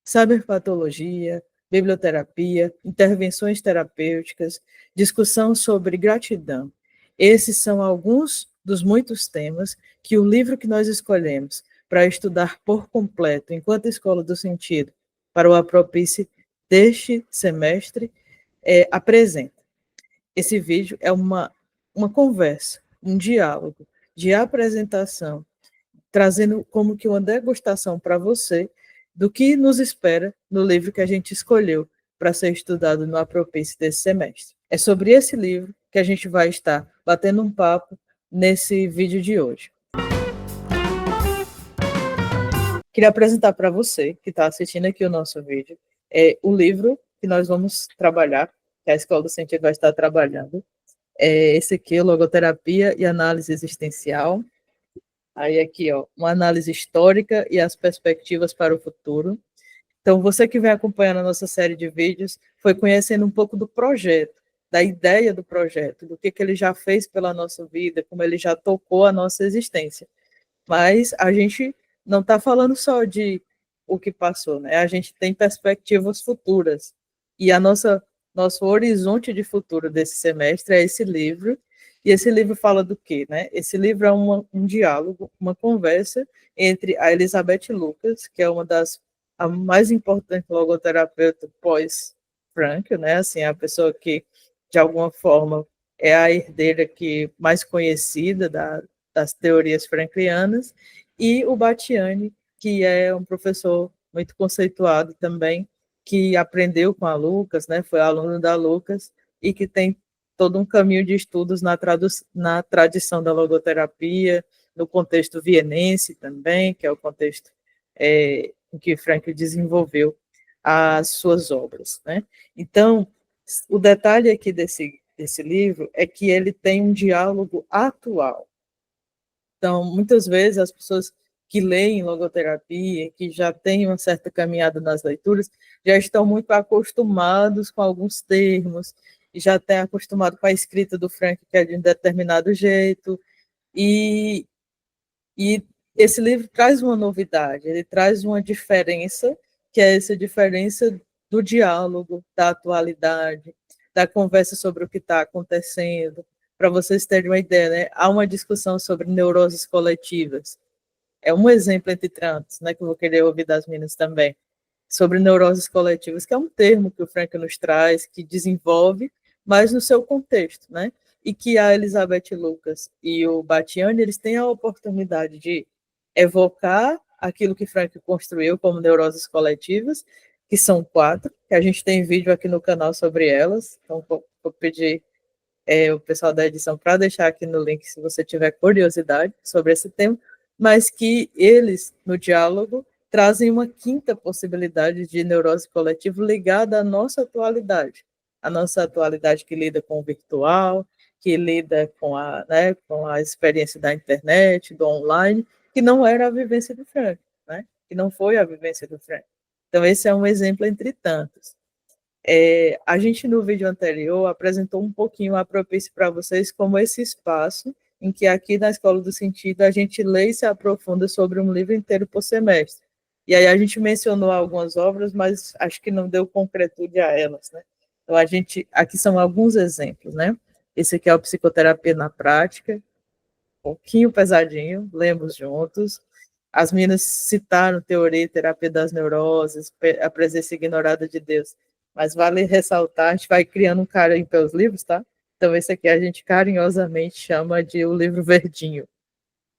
cyberpatologia, biblioterapia, intervenções terapêuticas, discussão sobre gratidão. Esses são alguns dos muitos temas que o livro que nós escolhemos para estudar por completo, enquanto Escola do Sentido, para o Apropice deste semestre, apresenta. Esse vídeo é uma conversa, um diálogo de apresentação, trazendo como que uma degustação para você do que nos espera no livro que a gente escolheu para ser estudado no Apropice desse semestre. É sobre esse livro que a gente vai estar batendo um papo nesse vídeo de hoje. Queria apresentar para você, que está assistindo aqui o nosso vídeo, o livro que nós vamos trabalhar, que a Escola do Sentido vai estar trabalhando. Esse aqui, Logoterapia e Análise Existencial. Aí aqui, ó, uma análise histórica e as perspectivas para o futuro. Então, você que vem acompanhando a nossa série de vídeos, foi conhecendo um pouco do projeto, da ideia do projeto, do que ele já fez pela nossa vida, como ele já tocou a nossa existência. Mas a gente não está falando só de o que passou, né? A gente tem perspectivas futuras. E nosso horizonte de futuro desse semestre é esse livro. E esse livro fala do quê, né? Esse livro é um diálogo, uma conversa entre a Elizabeth Lucas, que é a mais importante logoterapeuta pós-Frank, né? Assim, a pessoa que, de alguma forma, é a herdeira mais conhecida das teorias franklianas, e o Batiani, que é um professor muito conceituado também, que aprendeu com a Lucas, né? Foi aluno da Lucas, e que tem todo um caminho de estudos na tradição da logoterapia, no contexto vienense também, que é o contexto em que Frank desenvolveu as suas obras, né? Então, o detalhe aqui desse livro é que ele tem um diálogo atual. Então, muitas vezes as pessoas que leem logoterapia, que já têm uma certa caminhada nas leituras, já estão muito acostumados com alguns termos, e já têm acostumado com a escrita do Frank, que é de um determinado jeito, e esse livro traz uma novidade, ele traz uma diferença, que é essa diferença do diálogo, da atualidade, da conversa sobre o que está acontecendo. Para vocês terem uma ideia, né? Há uma discussão sobre neuroses coletivas. É um exemplo entre tantos, né, que eu vou querer ouvir das meninas também, sobre neuroses coletivas, que é um termo que o Frank nos traz, que desenvolve, mas no seu contexto, né? E que a Elizabeth Lucas e o Batiani, eles têm a oportunidade de evocar aquilo que Frank construiu como neuroses coletivas, que são 4, que a gente tem vídeo aqui no canal sobre elas, então vou pedir o pessoal da edição para deixar aqui no link, se você tiver curiosidade sobre esse tema, mas que eles, no diálogo, trazem uma quinta possibilidade de neurose coletiva ligada à nossa atualidade que lida com o virtual, que lida com a experiência da internet, do online, que não era a vivência do Frank, né? Que não foi a vivência do Frank. Então, esse é um exemplo entre tantos. A gente, no vídeo anterior, apresentou um pouquinho a Apropice para vocês como esse espaço em que aqui na Escola do Sentido a gente lê e se aprofunda sobre um livro inteiro por semestre. E aí a gente mencionou algumas obras, mas acho que não deu concretude a elas, né? Então, aqui são alguns exemplos, né? Esse aqui é o Psicoterapia na Prática, um pouquinho pesadinho, lemos juntos. As meninas citaram Teoria e Terapia das Neuroses, A Presença Ignorada de Deus. Mas vale ressaltar, a gente vai criando um carinho pelos livros, tá? Então, esse aqui a gente carinhosamente chama de o livro verdinho.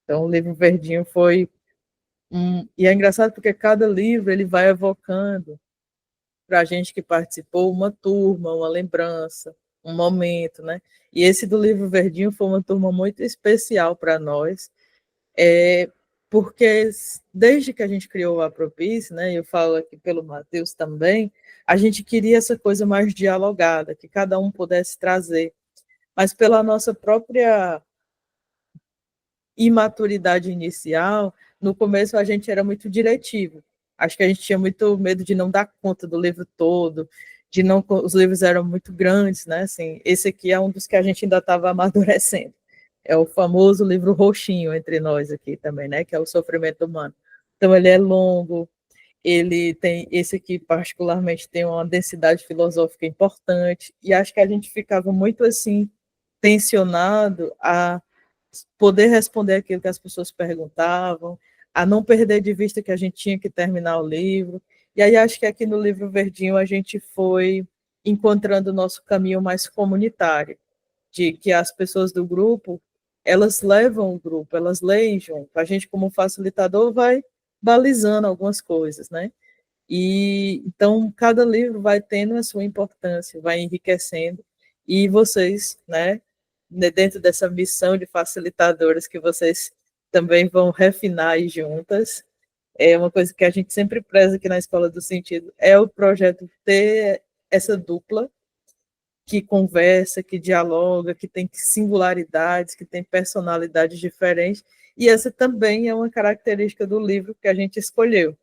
Então, o livro verdinho foi e é engraçado porque cada livro ele vai evocando para a gente que participou uma turma, uma lembrança, um momento, né? E esse do livro verdinho foi uma turma muito especial para nós, porque desde que a gente criou a Apropice, né, eu falo aqui pelo Matheus também, a gente queria essa coisa mais dialogada, que cada um pudesse trazer, mas pela nossa própria imaturidade inicial, no começo a gente era muito diretivo, acho que a gente tinha muito medo de não dar conta do livro todo, os livros eram muito grandes, né, assim, esse aqui é um dos que a gente ainda estava amadurecendo. É o famoso livro roxinho entre nós aqui também, né? Que é o Sofrimento Humano. Então, ele é longo, ele tem, esse aqui particularmente tem uma densidade filosófica importante, e acho que a gente ficava muito assim, tensionado a poder responder aquilo que as pessoas perguntavam, a não perder de vista que a gente tinha que terminar o livro. E aí acho que aqui no livro Verdinho a gente foi encontrando o nosso caminho mais comunitário, de que as pessoas do grupo, elas levam o grupo, elas leem junto. A gente, como facilitador, vai balizando algumas coisas, né? E então cada livro vai tendo a sua importância, vai enriquecendo, e vocês, né, dentro dessa missão de facilitadoras que vocês também vão refinar aí juntas, é uma coisa que a gente sempre preza aqui na Escola do Sentido, é o projeto ter essa dupla que conversa, que dialoga, que tem singularidades, que tem personalidades diferentes, e essa também é uma característica do livro que a gente escolheu,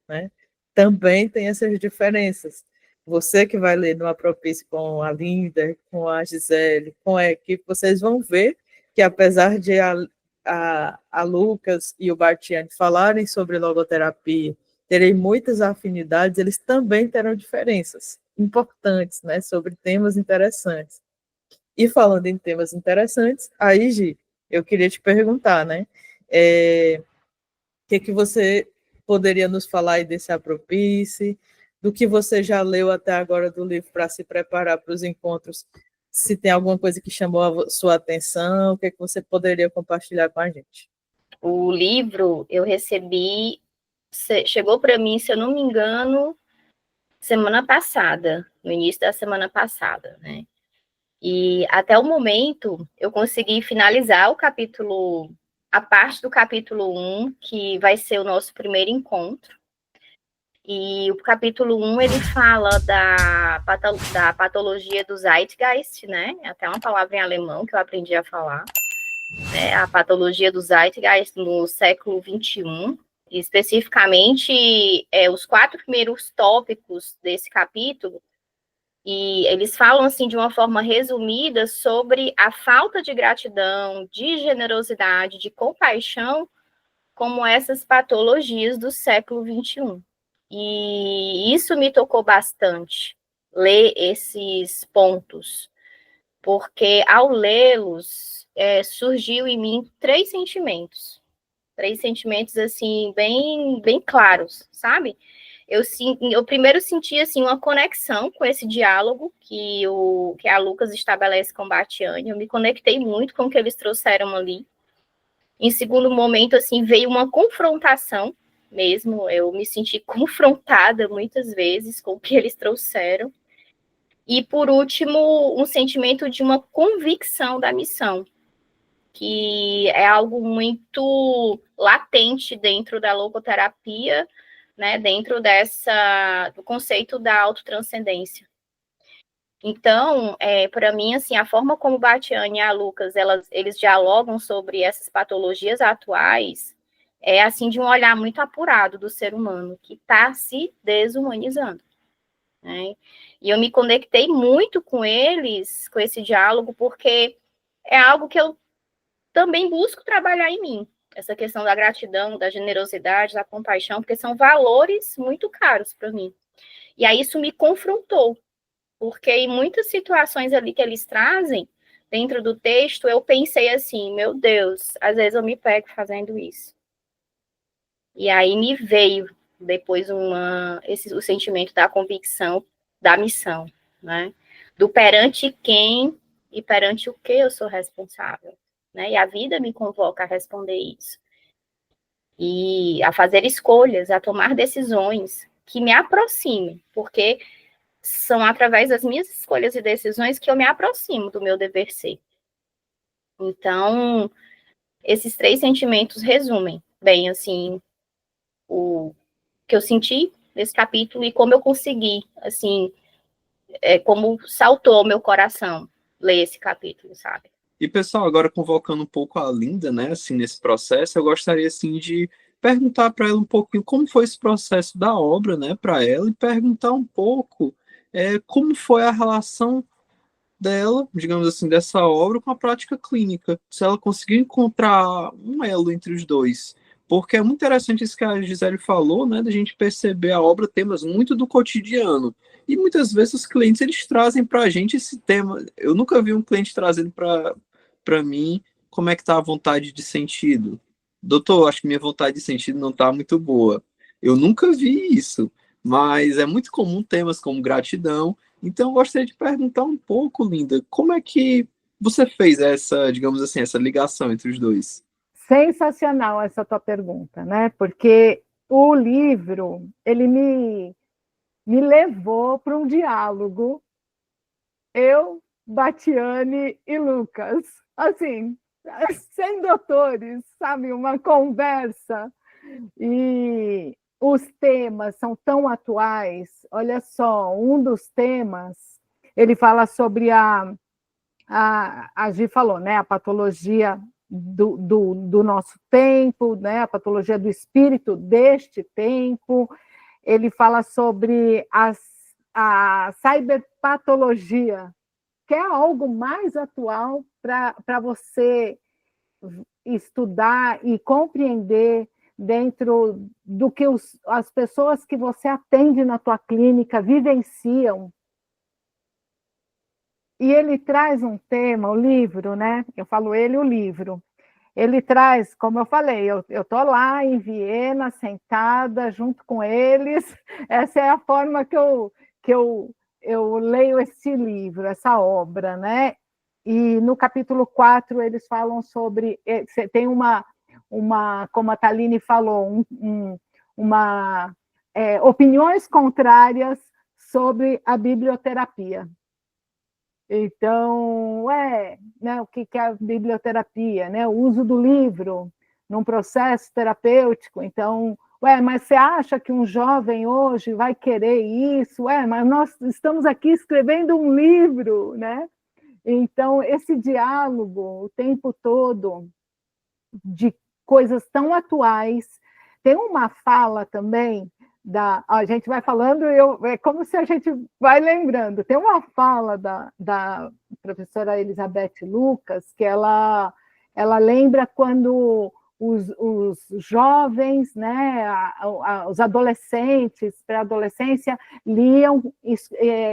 né? Também tem essas diferenças. Você que vai ler no Apropício com a Linda, com a Gisele, com a equipe, vocês vão ver que apesar de a Lucas e o Bartiani falarem sobre logoterapia, terem muitas afinidades, eles também terão diferenças importantes, né, sobre temas interessantes. E falando em temas interessantes, aí, Gi, eu queria te perguntar, né, que você poderia nos falar aí desse Apropice, do que você já leu até agora do livro para se preparar para os encontros, se tem alguma coisa que chamou a sua atenção, o que você poderia compartilhar com a gente? O livro eu recebi, chegou para mim, se eu não me engano, semana passada, no início da semana passada, né? E até o momento eu consegui finalizar o capítulo, a parte do capítulo 1, que vai ser o nosso primeiro encontro. E o capítulo 1, ele fala da patologia do Zeitgeist, né? Até uma palavra em alemão que eu aprendi a falar. Né? A patologia do Zeitgeist no século XXI. Especificamente, os 4 primeiros tópicos desse capítulo, e eles falam, assim, de uma forma resumida sobre a falta de gratidão, de generosidade, de compaixão, como essas patologias do século XXI. E isso me tocou bastante, ler esses pontos, porque ao lê-los, surgiu em mim 3 sentimentos, assim, bem claros, sabe? Eu primeiro senti, assim, uma conexão com esse diálogo que a Lucas estabelece com Batiani. Eu me conectei muito com o que eles trouxeram ali. Em segundo momento, assim, veio uma confrontação mesmo. Eu me senti confrontada muitas vezes com o que eles trouxeram. E, por último, um sentimento de uma convicção da missão, que é algo muito latente dentro da logoterapia, né, dentro do conceito da autotranscendência. Então, para mim, assim, a forma como Batiani e a Lucas, eles dialogam sobre essas patologias atuais, é assim de um olhar muito apurado do ser humano, que está se desumanizando. Né? E eu me conectei muito com eles, com esse diálogo, porque é algo que eu também busco trabalhar em mim, essa questão da gratidão, da generosidade, da compaixão, porque são valores muito caros para mim. E aí isso me confrontou, porque em muitas situações ali que eles trazem, dentro do texto, eu pensei assim, meu Deus, às vezes eu me pego fazendo isso. E aí me veio depois o sentimento da convicção da missão, né? Do perante quem e perante o que eu sou responsável. Né? E a vida me convoca a responder isso. E a fazer escolhas, a tomar decisões que me aproximem, porque são através das minhas escolhas e decisões que eu me aproximo do meu dever ser. Então, esses 3 sentimentos resumem bem, assim, o que eu senti nesse capítulo e como eu consegui, assim, como saltou ao meu coração ler esse capítulo, sabe? E, pessoal, agora convocando um pouco a Linda, né, assim, nesse processo, eu gostaria, assim, de perguntar para ela um pouquinho como foi esse processo da obra, né, para ela, e perguntar um pouco como foi a relação dela, digamos assim, dessa obra com a prática clínica, se ela conseguiu encontrar um elo entre os dois, porque é muito interessante isso que a Gisele falou, né, da gente perceber a obra temas muito do cotidiano. E muitas vezes os clientes eles trazem para a gente esse tema. Eu nunca vi um cliente trazendo para mim como é que está a vontade de sentido. Doutor, acho que minha vontade de sentido não está muito boa. Eu nunca vi isso, mas é muito comum temas como gratidão. Então, eu gostaria de perguntar um pouco, Linda, como é que você fez essa, digamos assim, essa ligação entre os dois? Sensacional essa tua pergunta, né? Porque o livro, ele me levou para um diálogo, eu, Batiane e Lucas, assim, sem doutores, sabe? Uma conversa. E os temas são tão atuais. Olha só, um dos temas, ele fala sobre a Gi falou, né? A patologia do nosso tempo, né? A patologia do espírito deste tempo. Ele fala sobre a cyberpatologia, que é algo mais atual para você estudar e compreender dentro do que as pessoas que você atende na tua clínica vivenciam. E ele traz um tema, o livro, né? Eu falo ele, o livro. Ele traz, como eu falei, eu estou lá em Viena, sentada, junto com eles. Essa é a forma que eu leio esse livro, essa obra, né? E no capítulo 4 eles falam sobre... Tem como a Thaline falou, opiniões contrárias sobre a biblioterapia. Então, né, o que é a biblioterapia? Né? O uso do livro num processo terapêutico. Então, mas você acha que um jovem hoje vai querer isso? Mas nós estamos aqui escrevendo um livro, né? Então, esse diálogo o tempo todo de coisas tão atuais. Tem uma fala também a gente vai falando, é como se a gente vai lembrando. Tem uma fala da professora Elizabeth Lucas, que ela lembra quando os jovens, né, os adolescentes, pré-adolescência, liam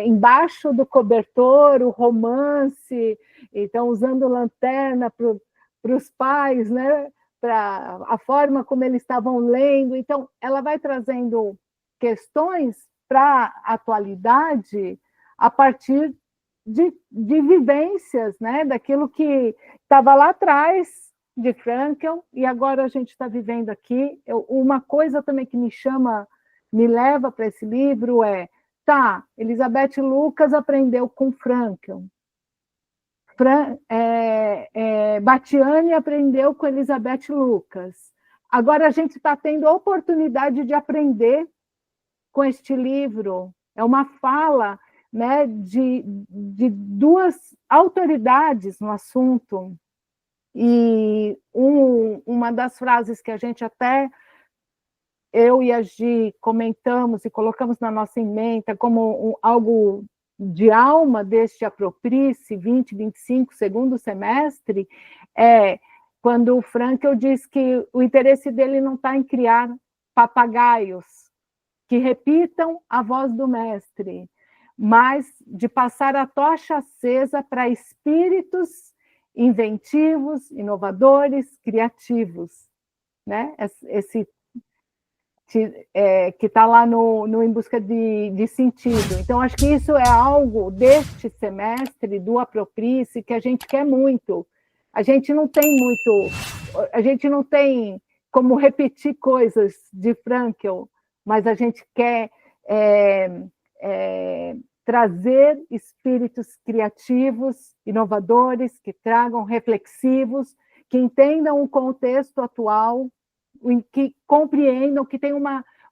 embaixo do cobertor o romance, então usando lanterna para os pais, né, para a forma como eles estavam lendo. Então, ela vai trazendo questões para a atualidade a partir de vivências, né, daquilo que estava lá atrás de Frankl e agora a gente está vivendo aqui. Uma coisa também que me leva para esse livro Elizabeth Lucas aprendeu com Frankl. Batiane aprendeu com Elizabeth Lucas. Agora a gente está tendo a oportunidade de aprender com este livro. É uma fala, né, de duas autoridades no assunto. E uma das frases que a gente eu e a Gi comentamos e colocamos na nossa ementa como algo de alma deste Aproprie-se 2025, segundo semestre, quando o Frankl diz que o interesse dele não está em criar papagaios que repitam a voz do mestre, mas de passar a tocha acesa para espíritos inventivos, inovadores, criativos, né? Esse que está lá no Em Busca de Sentido. Então, acho que isso é algo deste semestre, do Aproprie-se, que a gente quer muito. A gente não tem como repetir coisas de Frankl, mas a gente quer trazer espíritos criativos, inovadores, que tragam reflexivos, que entendam o contexto atual, que compreendam, que tenham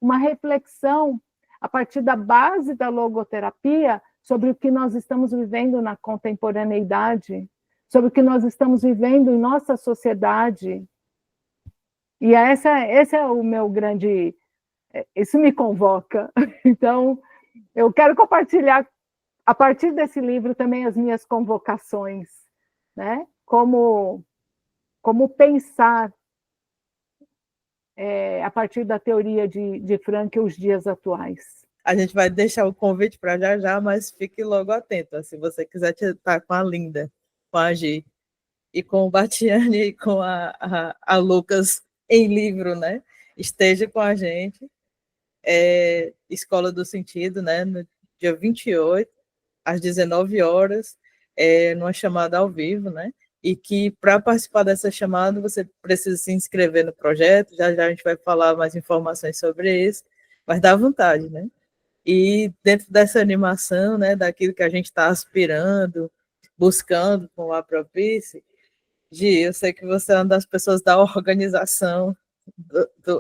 uma reflexão a partir da base da logoterapia sobre o que nós estamos vivendo na contemporaneidade, sobre o que nós estamos vivendo em nossa sociedade. E esse é o meu grande... Isso me convoca. Então, eu quero compartilhar, a partir desse livro, também as minhas convocações, né? Como pensar a partir da teoria de Frankl, os dias atuais. A gente vai deixar o convite para já, mas fique logo atento. Se você quiser estar com a Linda, com a Gi, e com o Batiane e com a Lucas em livro, né? Esteja com a gente. Escola do Sentido, né? No dia 28, às 19 horas, numa chamada ao vivo, né? E que para participar dessa chamada você precisa se inscrever no projeto. Já a gente vai falar mais informações sobre isso, mas dá vontade, né? E dentro dessa animação, né, daquilo que a gente está aspirando, buscando com a Propice, Gi, eu sei que você é uma das pessoas da organização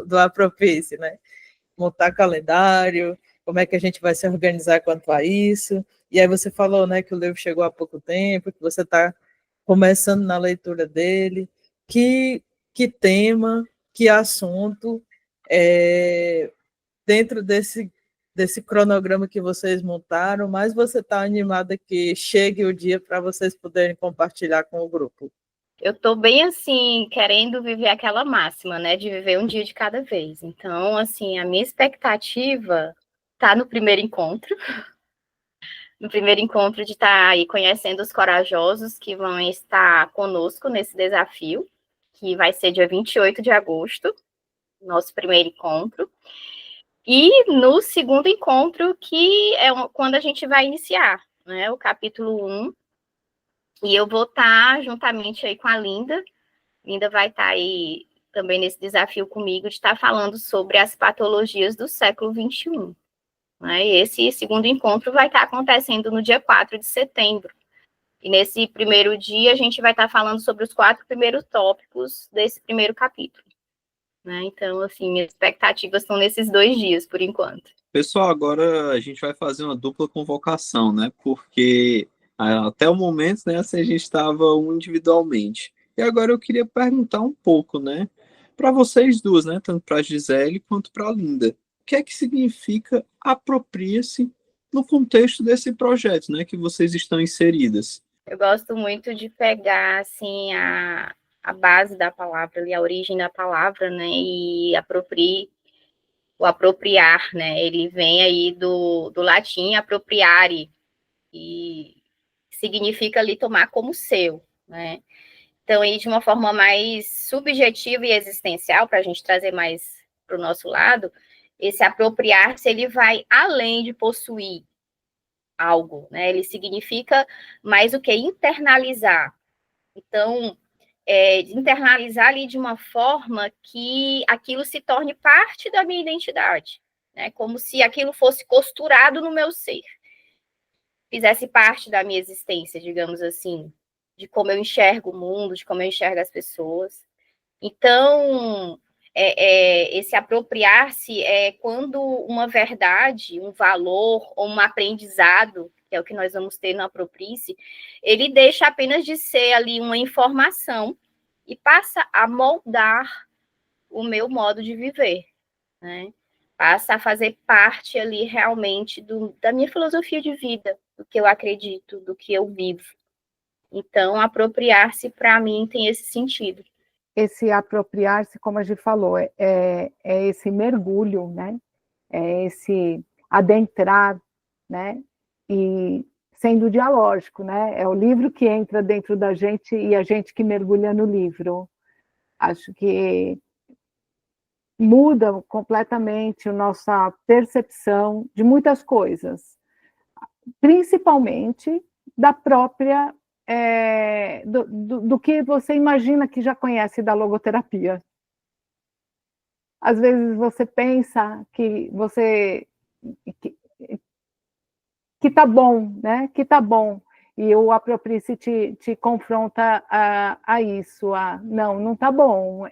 do Apropice, né? Montar calendário, como é que a gente vai se organizar quanto a isso. E aí você falou, né, que o livro chegou há pouco tempo, que você está começando na leitura dele. Que tema, que assunto, dentro desse cronograma que vocês montaram, mas você está animada que chegue o dia para vocês poderem compartilhar com o grupo? Eu estou bem, assim, querendo viver aquela máxima, né, de viver um dia de cada vez. Então, assim, a minha expectativa está no primeiro encontro, de estar aí conhecendo os corajosos que vão estar conosco nesse desafio, que vai ser dia 28 de agosto, nosso primeiro encontro. E no segundo encontro, que é quando a gente vai iniciar, né, o capítulo 1, e eu vou estar juntamente aí com a Linda. Linda vai estar aí também nesse desafio comigo de estar falando sobre as patologias do século XXI. Né? E esse segundo encontro vai estar acontecendo no dia 4 de setembro. E nesse primeiro dia, a gente vai estar falando sobre os 4 primeiros tópicos desse primeiro capítulo. Né? Então, assim, minhas expectativas estão nesses 2 dias, por enquanto. Pessoal, agora a gente vai fazer uma dupla convocação, né? Porque até o momento, né, assim, a gente estava individualmente. E agora eu queria perguntar um pouco, né, para vocês duas, né, tanto para a Gisele quanto para a Linda. O que é que significa apropria-se no contexto desse projeto, né, que vocês estão inseridas? Eu gosto muito de pegar, assim, a base da palavra, ali, a origem da palavra, né, e o apropriar, né, ele vem aí do latim apropriare, e significa ali tomar como seu, né. Então, aí, de uma forma mais subjetiva e existencial, para a gente trazer mais para o nosso lado, esse apropriar-se, ele vai além de possuir algo, né? Ele significa mais o que internalizar. Então, internalizar ali de uma forma que aquilo se torne parte da minha identidade, né? Como se aquilo fosse costurado no meu ser, fizesse parte da minha existência, digamos assim, de como eu enxergo o mundo, de como eu enxergo as pessoas. Então, esse apropriar-se é quando uma verdade, um valor ou um aprendizado, que é o que nós vamos ter no Aproprie-se, ele deixa apenas de ser ali uma informação e passa a moldar o meu modo de viver, né? Passa a fazer parte ali realmente da minha filosofia de vida, do que eu acredito, do que eu vivo. Então, apropriar-se, para mim, tem esse sentido. Esse apropriar-se, como a gente falou, é esse mergulho, né? É esse adentrar, né? E sendo dialógico, né? É o livro que entra dentro da gente e a gente que mergulha no livro. Acho que muda completamente a nossa percepção de muitas coisas, principalmente da própria do que você imagina que já conhece da logoterapia. Às vezes você pensa que você que tá bom, né? Que tá bom. E o Aproprie-se te confronta a isso, não tá bom.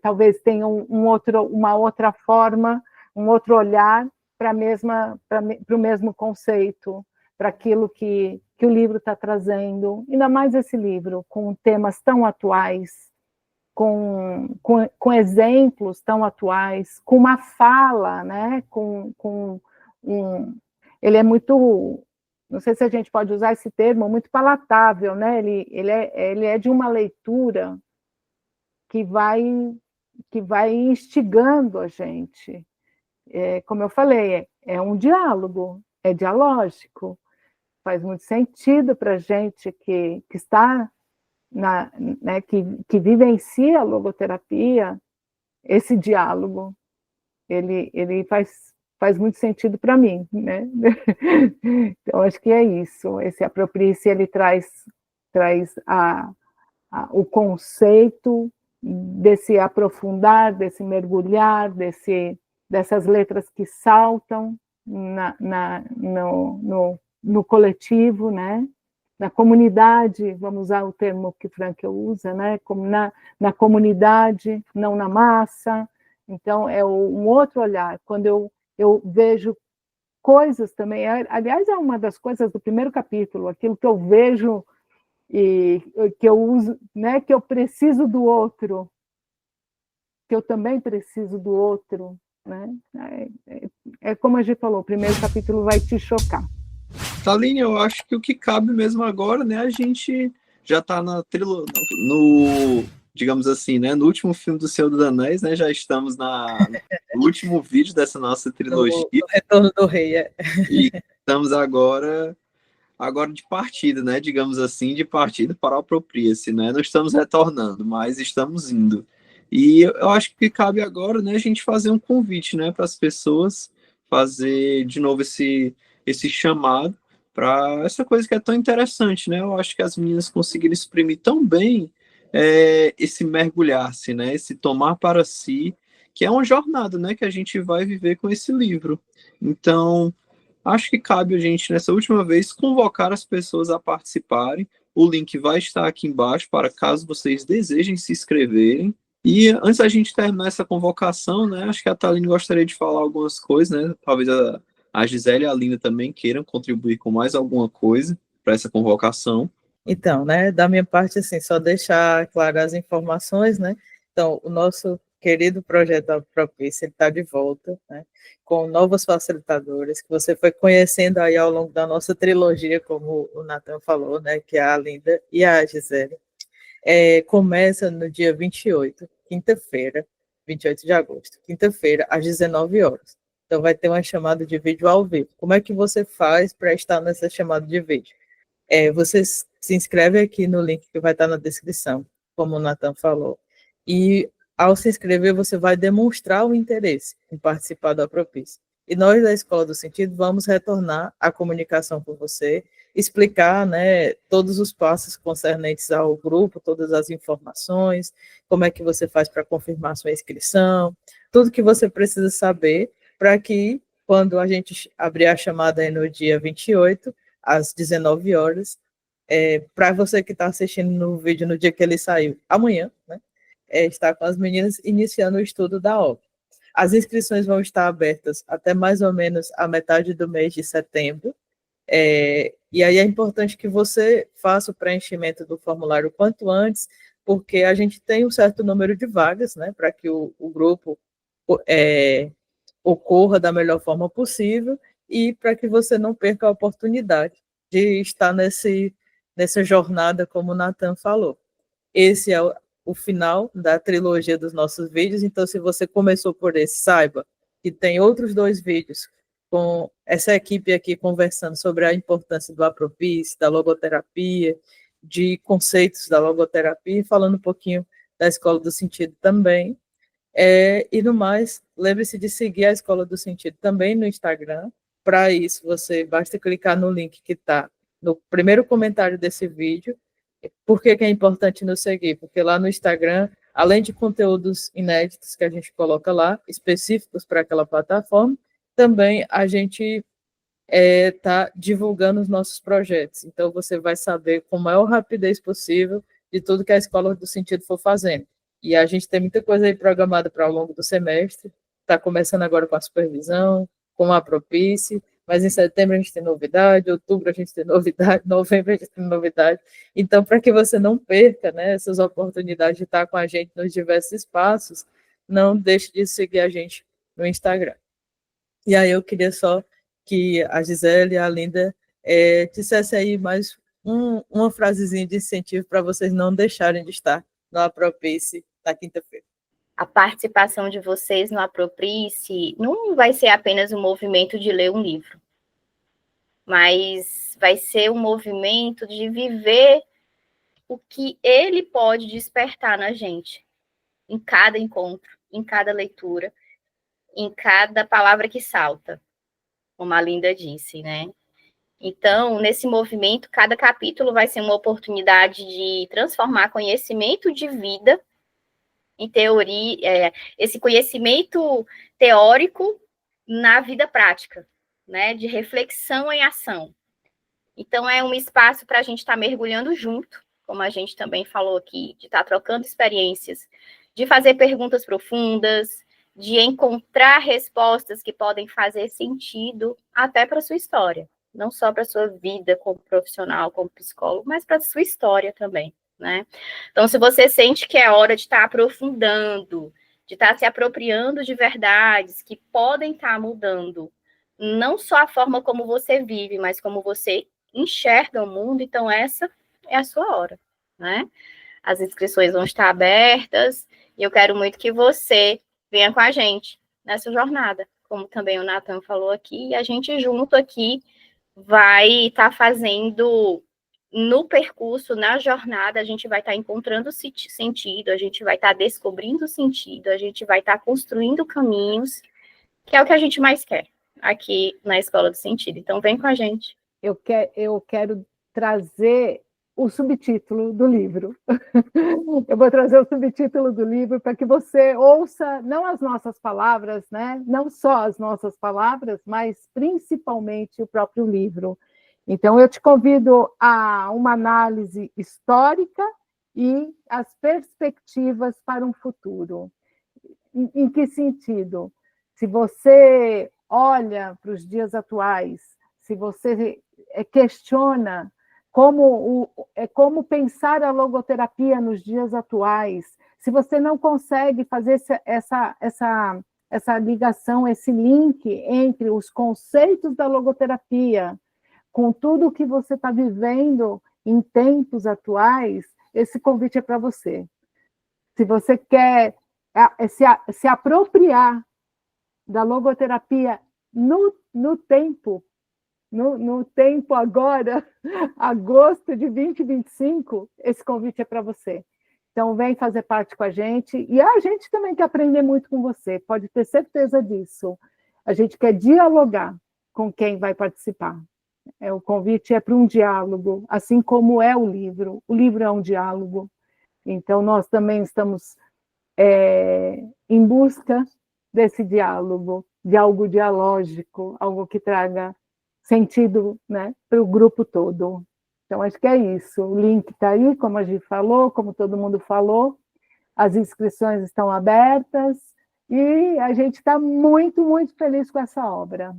Talvez tenha uma outra forma, um outro olhar para o mesmo conceito, para aquilo que o livro está trazendo, ainda mais esse livro, com temas tão atuais, com exemplos tão atuais, com uma fala, né? Ele é muito, não sei se a gente pode usar esse termo, muito palatável, né? Ele é de uma leitura que vai que vai instigando a gente. Como eu falei, é um diálogo, é dialógico. Faz muito sentido para a gente que está, né, que vivencia a logoterapia, esse diálogo. Ele faz muito sentido para mim, né? Então, acho que é isso. Esse Aproprie-se, ele traz o conceito desse aprofundar, desse mergulhar, dessas letras que saltam no coletivo, né? Na comunidade, vamos usar o termo que Frankl usa, né? Como na comunidade, não na massa. Então, é um outro olhar. Quando eu vejo coisas também, aliás, é uma das coisas do primeiro capítulo, aquilo que eu vejo e que eu uso, né, que eu preciso do outro, que eu também preciso do outro, né? Como a gente falou, o primeiro capítulo vai te chocar. Taline, eu acho que o que cabe mesmo agora, né, a gente já está digamos assim, né, no último filme do Senhor dos Anéis, né, já estamos no último vídeo dessa nossa trilogia. No Retorno do Rei, E estamos agora de partida, né, digamos assim, de partida para o Aproprie-se, né, não estamos retornando, mas estamos indo. E eu acho que cabe agora, né, a gente fazer um convite, né, para as pessoas, fazer de novo esse chamado para essa coisa que é tão interessante, né? Eu acho que as meninas conseguiram exprimir tão bem esse mergulhar-se, né? Esse tomar para si, que é uma jornada, né? Que a gente vai viver com esse livro. Então, acho que cabe a gente, nessa última vez, convocar as pessoas a participarem. O link vai estar aqui embaixo para caso vocês desejem se inscreverem. E antes da gente terminar essa convocação, né? Acho que a Taline gostaria de falar algumas coisas, né? Talvez a Gisele e a Linda também queiram contribuir com mais alguma coisa para essa convocação. Então, né, da minha parte, assim, só deixar claras as informações, né? Então, o nosso querido projeto Aproprie-se, ele está de volta, né, com novos facilitadores, que você foi conhecendo aí ao longo da nossa trilogia, como o Nathan falou, né, que é a Linda e a Gisele. Começa no dia 28, quinta-feira, 28 de agosto, quinta-feira, às 19 horas. Então, vai ter uma chamada de vídeo ao vivo. Como é que você faz para estar nessa chamada de vídeo? Você se inscreve aqui no link que vai estar na descrição, como o Nathan falou. E, ao se inscrever, você vai demonstrar o interesse em participar do Aproprie-se. E nós, da Escola do Sentido, vamos retornar a comunicação com você, explicar, né, todos os passos concernentes ao grupo, todas as informações, como é que você faz para confirmar sua inscrição, tudo que você precisa saber para que, quando a gente abrir a chamada aí no dia 28, às 19 horas, para você que está assistindo no vídeo no dia que ele saiu, amanhã, né, está com as meninas iniciando o estudo da obra. As inscrições vão estar abertas até mais ou menos a metade do mês de setembro, e aí é importante que você faça o preenchimento do formulário o quanto antes, porque a gente tem um certo número de vagas, né, para que o grupo ocorra da melhor forma possível e para que você não perca a oportunidade de estar nessa jornada, como o Nathan falou. Esse é o final da trilogia dos nossos vídeos, então se você começou por esse, saiba que tem outros 2 vídeos com essa equipe aqui conversando sobre a importância do Aproprie-se, da logoterapia, de conceitos da logoterapia, falando um pouquinho da Escola do Sentido também. E no mais, lembre-se de seguir a Escola do Sentido também no Instagram. Para isso, você basta clicar no link que está no primeiro comentário desse vídeo. Por que é importante nos seguir? Porque lá no Instagram, além de conteúdos inéditos que a gente coloca lá, específicos para aquela plataforma, também a gente está divulgando os nossos projetos. Então, você vai saber com a maior rapidez possível de tudo que a Escola do Sentido for fazendo. E a gente tem muita coisa aí programada para ao longo do semestre. Está começando agora com a supervisão, com a Aproprie-se, mas em setembro a gente tem novidade, outubro a gente tem novidade, novembro a gente tem novidade. Então, para que você não perca, né, essas oportunidades de estar com a gente nos diversos espaços, não deixe de seguir a gente no Instagram. E aí eu queria só que a Gisele e a Linda dissessem aí mais uma frasezinha de incentivo para vocês não deixarem de estar no Aproprie-se na quinta-feira. a participação de vocês no Aproprie-se não vai ser apenas um movimento de ler um livro, mas vai ser um movimento de viver o que ele pode despertar na gente, em cada encontro, em cada leitura, em cada palavra que salta, como a Linda disse, né? Então, nesse movimento, cada capítulo vai ser uma oportunidade de transformar conhecimento de vida em teoria, esse conhecimento teórico na vida prática, né? De reflexão em ação. Então, é um espaço para a gente estar mergulhando junto, como a gente também falou aqui, de estar trocando experiências, de fazer perguntas profundas, de encontrar respostas que podem fazer sentido até para a sua história. Não só para a sua vida como profissional, como psicólogo, mas para a sua história também, né? Então, se você sente que é hora de estar aprofundando, de estar se apropriando de verdades que podem estar mudando, não só a forma como você vive, mas como você enxerga o mundo, então essa é a sua hora, né? As inscrições vão estar abertas e eu quero muito que você venha com a gente nessa jornada, como também o Nathan falou aqui, e a gente junto aqui vai estar fazendo no percurso, na jornada, a gente vai estar encontrando sentido, a gente vai estar descobrindo sentido, a gente vai estar construindo caminhos, que é o que a gente mais quer aqui na Escola do Sentido. Então, vem com a gente. Eu quero trazer o subtítulo do livro. Eu vou trazer o subtítulo do livro para que você ouça não as nossas palavras, né? Não só as nossas palavras, mas principalmente o próprio livro. Então, eu te convido a uma análise histórica e as perspectivas para um futuro. Em que sentido? Se você olha para os dias atuais, se você questiona como pensar a logoterapia nos dias atuais, se você não consegue fazer essa ligação, esse link entre os conceitos da logoterapia com tudo o que você está vivendo em tempos atuais, esse convite é para você. Se você quer se apropriar da logoterapia no tempo agora, agosto de 2025, esse convite é para você. Então, vem fazer parte com a gente. E a gente também quer aprender muito com você, pode ter certeza disso. A gente quer dialogar com quem vai participar. O convite é para um diálogo, assim como é o livro. O livro é um diálogo. Então, nós também estamos em busca desse diálogo, de algo dialógico, algo que traga sentido, né, para o grupo todo. Então, acho que é isso. O link está aí, como a gente falou, como todo mundo falou. As inscrições estão abertas e a gente está muito, muito feliz com essa obra.